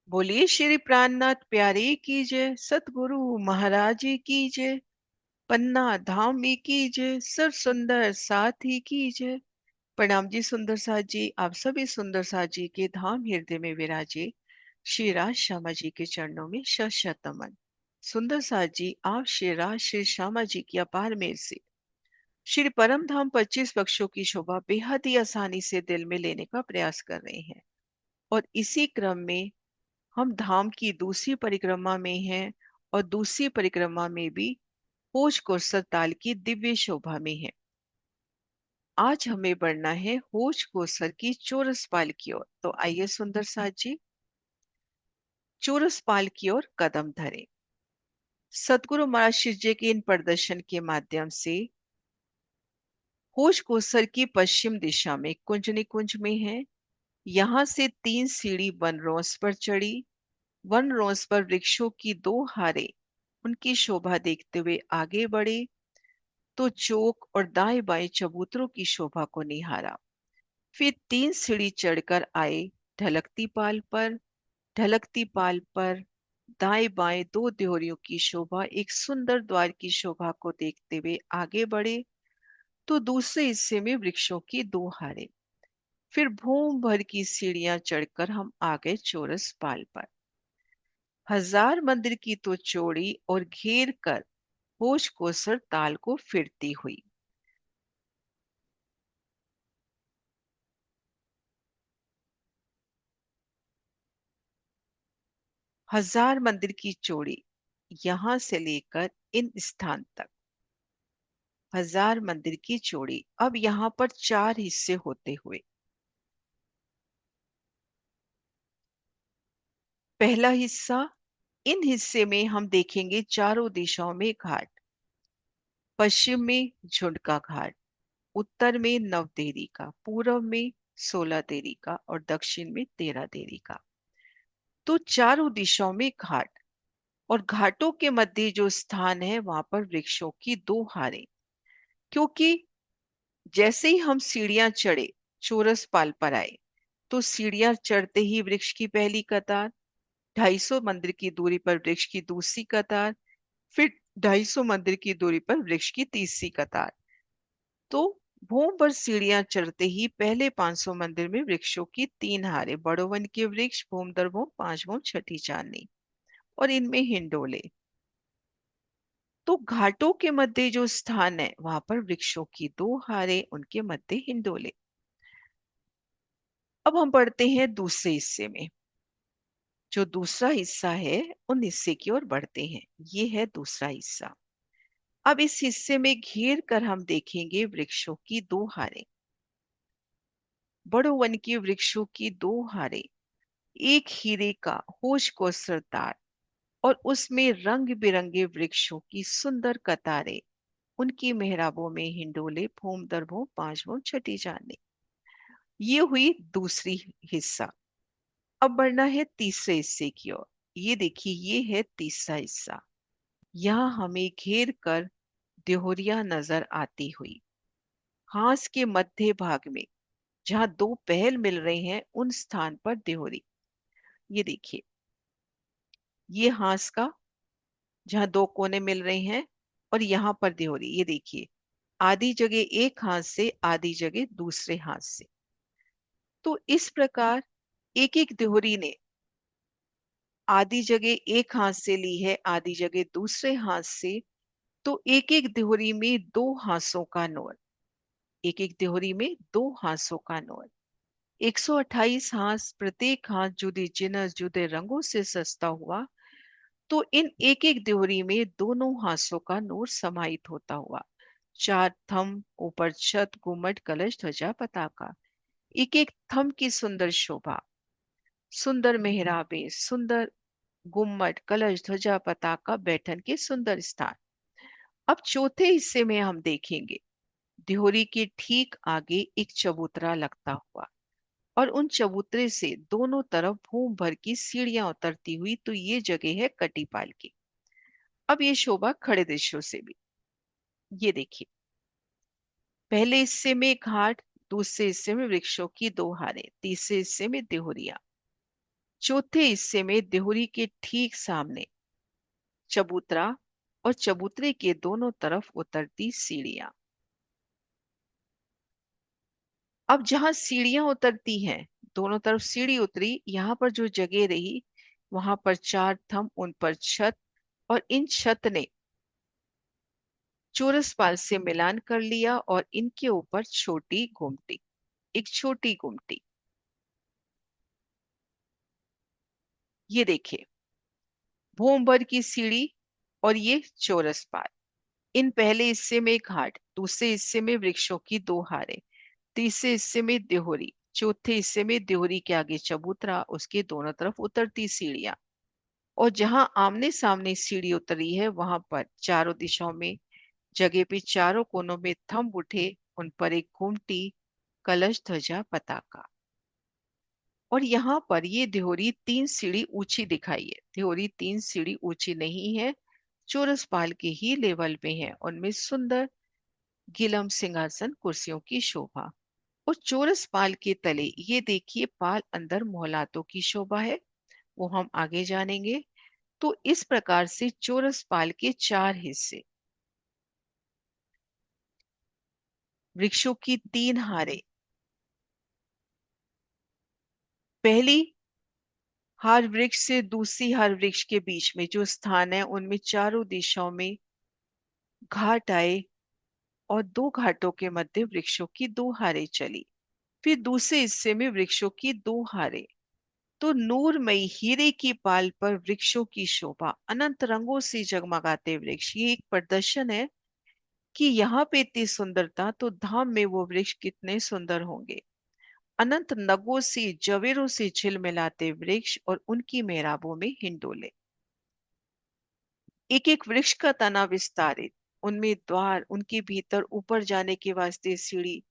बोलिए श्री प्राणनाथ प्यारे की जय, सतगुरु महाराज जी की जय। पन्ना धाम ही की जय, सर सुंदर साथी की जय। प्रणाम जी सुंदर साथ जी, आप सभी सुंदर साथ जी के धाम हृदय में विराजे श्री राज श्यामा जी के चरणों में शत शत नमन। सुंदर साथ जी, आप श्री राज श्री श्यामा जी की अपार मेहर से श्री परम धाम 25 पक्षों की शोभा बेहद ही आसानी से दिल में लेने का प्रयास कर रहे हैं। और इसी क्रम में हम धाम की दूसरी परिक्रमा में हैं और दूसरी परिक्रमा में भी होश कोसर ताल की दिव्य शोभा में है। आज हमें बढ़ना है होश कोसर की चौरस पाल की ओर। तो आइए सुंदर साथ जी, चौरस पाल की ओर कदम धरें। सतगुरु महाराज शिव जी के इन प्रदर्शन के माध्यम से होश कोसर की पश्चिम दिशा में कुंज निकुंज में है। यहाँ से 3 सीढ़ी वन रोस पर चढ़ी। वन रोस पर वृक्षों की 2 हारे उनकी शोभा देखते हुए आगे बढ़े तो चौक और दाएं बाएं चबूतरों की शोभा को निहारा। फिर 3 सीढ़ी चढ़कर आए ढलकती पाल पर। ढलकती पाल पर दाएं बाएं 2 देहरियों की शोभा, एक सुंदर द्वार की शोभा को देखते हुए आगे बढ़े तो दूसरे हिस्से में वृक्षों की 2 हारे। फिर भूम भर की सीढ़ियां चढ़कर हम आ गए चौरस पाल पर। हजार मंदिर की तो चौड़ी और घेर कर होश कोसर ताल को फिरती हुई। हजार मंदिर की चौड़ी यहां से लेकर इन स्थान तक। हजार मंदिर की चौड़ी अब यहाँ पर 4 हिस्से होते हुए। पहला हिस्सा, इन हिस्से में हम देखेंगे चारों दिशाओं में घाट। पश्चिम में झुंडका घाट, उत्तर में नवदेरी का, पूर्व में 16 देरी का और दक्षिण में 13 देरी का। तो चारों दिशाओं में घाट, और घाटों के मध्य जो स्थान है वहां पर वृक्षों की 2 हारें। क्योंकि जैसे ही हम सीढ़ियां चढ़े, चौरस पाल पर आए, तो सीढ़ियां चढ़ते ही वृक्ष की पहली कतार, 250 मंदिर की दूरी पर वृक्ष की दूसरी कतार, फिर 250 मंदिर की दूरी पर वृक्ष की तीसरी कतार। तो भूम पर सीढ़ियां चढ़ते ही पहले 500 मंदिर में वृक्षों की 3 हारे, बड़ोवन के वृक्ष, भूम दर भूम, 5 भूम, छठी चांदनी, और इनमें हिंडोले। तो घाटों के मध्य जो स्थान है वहां पर वृक्षों की 2 हारे, उनके मध्य हिंडोले। अब हम बढ़ते हैं दूसरे हिस्से में। जो दूसरा हिस्सा है उन हिस्से की ओर बढ़ते हैं। ये है दूसरा हिस्सा। अब इस हिस्से में घेर कर हम देखेंगे वृक्षों की 2 हारें। बड़ो वन के वृक्षों की 2 हारें, एक हीरे का होश को सरतार, और उसमें रंग बिरंगे वृक्षों की सुंदर कतारें, उनकी मेहराबों में हिंडोले, भूम दर भूम, 5 भूम, छठी चांदनी। ये हुई दूसरी हिस्सा। अब बढ़ना है तीसरे हिस्से की ओर। ये देखिए, ये है तीसरा हिस्सा। यहाँ हमें घेर कर देहोरिया नजर आती हुई। हांस के मध्य भाग में जहाँ 2 पहल मिल रहे हैं उन स्थान पर देहोरी। ये देखिए, ये हांस का जहाँ 2 कोने मिल रहे हैं, और यहाँ पर देहोरी। ये देखिए, आधी जगह एक हाथ से, आधी जगह दूसरे हाथ से। तो इस प्रकार एक एक देहोरी ने आधी जगह एक हाथ से ली है, आधी जगह दूसरे हाथ से। तो एक एक देहोरी में 2 हाथों का नोर। एक एक देहोरी में 2 हाथों का नोर। 128 हाथ, प्रत्येक हाथ जुदे जिनस जुदे रंगों से सजता हुआ। तो इन एक एक देहोरी में दोनों हाथों का नूर समाहित होता हुआ। 4 थंब, ऊपर छत, गुम्मट, कलश, ध्वजा, पताका। एक एक थंब की सुंदर शोभा, सुंदर मेहराबें, सुंदर गुम्मट, कलश, ध्वजा, पताका, बैठन के सुंदर स्थान। अब चौथे हिस्से में हम देखेंगे दिहोरी के ठीक आगे एक चबूतरा लगता हुआ, और उन चबूतरे से दोनों तरफ भूम भर की सीढ़ियां उतरती हुई। तो ये जगह है कटीपाल की। अब ये शोभा खड़े दृश्यों से भी। ये देखिए, पहले हिस्से में घाट, दूसरे हिस्से में वृक्षों की 2 हारें, तीसरे हिस्से में देहुरिया। चौथे हिस्से में देहुरी के ठीक सामने चबूतरा और चबूतरे के दोनों तरफ उतरती सीढ़ियां। अब जहां सीढ़ियां उतरती हैं, दोनों तरफ सीढ़ी उतरी, यहाँ पर जो जगह रही वहां पर चार थंब, उन पर छत, और इन छत ने चौरस पाल से मिलान कर लिया और इनके ऊपर छोटी गुमटी, एक छोटी गुमटी। ये देखिए, भूम भर की सीढ़ी और ये चौरस पाल। इन पहले हिस्से में घाट, दूसरे हिस्से में वृक्षों की दो हारे, तीसरे हिस्से में देहोरी, चौथे हिस्से में देहोरी के आगे चबूतरा, उसके दोनों तरफ उतरती सीढ़ियां। और जहां आमने सामने सीढ़ी उतरी है वहां पर चारों दिशाओं में जगह पे चारों कोनों में थंब उठे, उन पर एक घुमटी, कलश, ध्वजा, पताका। और यहाँ पर ये देहोरी तीन सीढ़ी ऊंची दिखाई है। देहोरी तीन सीढ़ी ऊंची नहीं है, चौरस पाल के ही लेवल में है। उनमें सुंदर गिलम सिंहासन, कुर्सियों की शोभा। और चौरस पाल के तले ये देखिए पाल अंदर मोहलातों की शोभा है, वो हम आगे जानेंगे। तो इस प्रकार से चौरस पाल के चार हिस्से, वृक्षों की तीन हारें, पहली हार वृक्ष से दूसरी हार वृक्ष के बीच में जो स्थान है उनमें चारों दिशाओं में घाट आए, और दो घाटों के मध्य वृक्षों की दो हारें चली। फिर दूसरे हिस्से में वृक्षों की दो हारें। तो नूरमयी हीरे की पाल पर वृक्षों की शोभा, अनंत रंगों से जगमगाते वृक्ष, ये एक प्रदर्शन है कि यहाँ पे इतनी सुंदरता तो धाम में वो वृक्ष कितने सुंदर होंगे। अनंत नगों से, जवेरों से झिलमिलाते वृक्ष और उनकी मेहराबों में हिंडोले। एक एक वृक्ष का तना विस्तारित, उनमें द्वार, उनके भीतर ऊपर जाने के वास्ते सीढ़ी,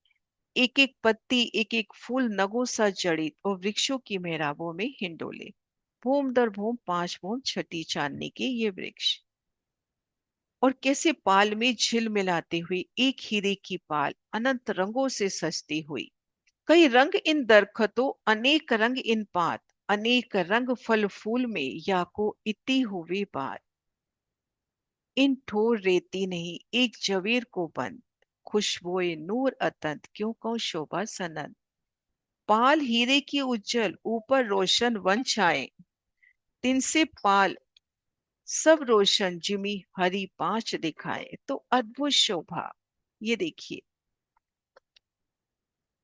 एक एक पत्ती, एक एक फूल नगों सा जड़ित, और वृक्षों की मेहराबों में हिंडोले। भूम दर भूम, पांच भूम छठी चांदनी के ये वृक्ष, और कैसे पाल में झिल मिलाते हुए एक हीरे की पाल अनंत रंगों से सजती हुई। कई रंग इन दरखतों, अनेक रंग इन पात, अनेक रंग फल फूल में, या को इति हुए बात। इन ठोर रेती नहीं, एक जवेर को बंद, खुशबोए नूर अतंत, क्यों कहो शोभा सनंत। पाल हीरे की उज्जवल, ऊपर रोशन वन छाए, तिन से पाल सब रोशन, जिमी हरी पांच दिखाए। तो अद्भुत शोभा। ये देखिए,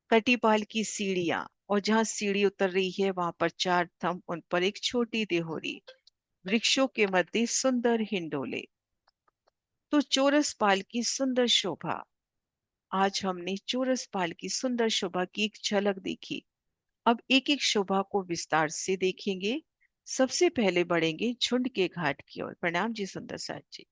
कटीपाल की सीढ़ियां, और जहां सीढ़ी उतर रही है वहां पर चार थंब, उन पर एक छोटी देहोरी, वृक्षों के मध्य सुंदर हिंडोले। तो चौरस पाल की सुंदर शोभा। आज हमने चौरस पाल की सुंदर शोभा की एक झलक देखी। अब एक एक शोभा को विस्तार से देखेंगे। सबसे पहले बढ़ेंगे झुंड के घाट की ओर। प्रणाम जी सुंदर साथ जी।